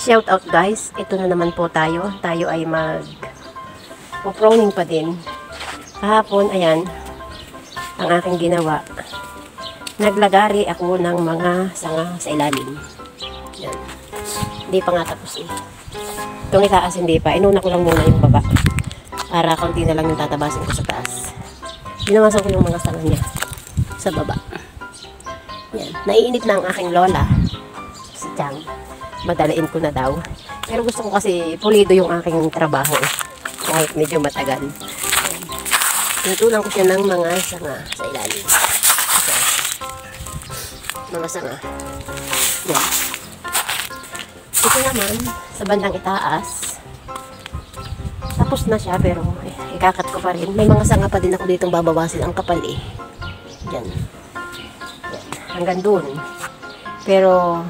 Shout out guys, ito na naman po tayo. Tayo ay mag-proning pa din. Kahapon, ayan, ang aking ginawa. Naglagari ako ng mga sanga sa ilalim. Yan. Hindi pa nga tapos eh. Itong itaas hindi pa. Inuna ko lang muna yung baba. Para konti na lang yung tatabasin ko sa taas. Binawasan ko yung mga sanga niya sa baba. Yan. Naiinip na ang aking lola. Si Chang. Madalain ko na daw. Pero gusto ko kasi pulido yung aking trabaho eh. Kahit medyo matagal. Tinutulang ko siya ng mga sanga sa ilalim. Mga sanga. Yan. Ito naman, sa bandang itaas. Tapos na siya, pero ikakat ko pa rin. May mga sanga pa din ako ditong babawasin. Ang kapal eh. Yan. Yan. Hanggang dun. Pero,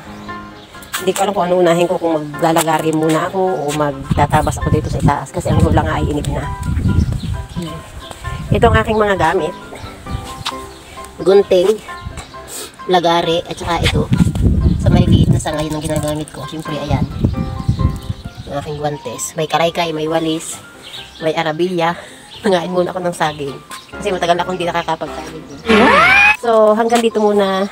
hindi ko alam kung ano unahin ko, kung maglalagari muna ako o magtatabas ako dito sa itaas. Kasi ang hula nga ay inip na. Ito ang aking mga gamit. Gunting, lagari, at saka ito. Sa may liit na sanga, yun ang ginagamit ko. Siyempre, ayan. Ang aking guantes. May karaykay, may walis, may arabilya. Nangain muna ako ng saging. Kasi matagal akong hindi nakakapag-saging. So, hanggang dito muna,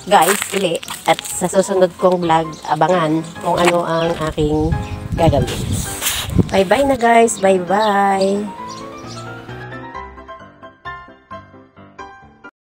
guys, uli. At sa susunod kong vlog, abangan kung ano ang aking gagawin. Bye-bye na guys. Bye-bye.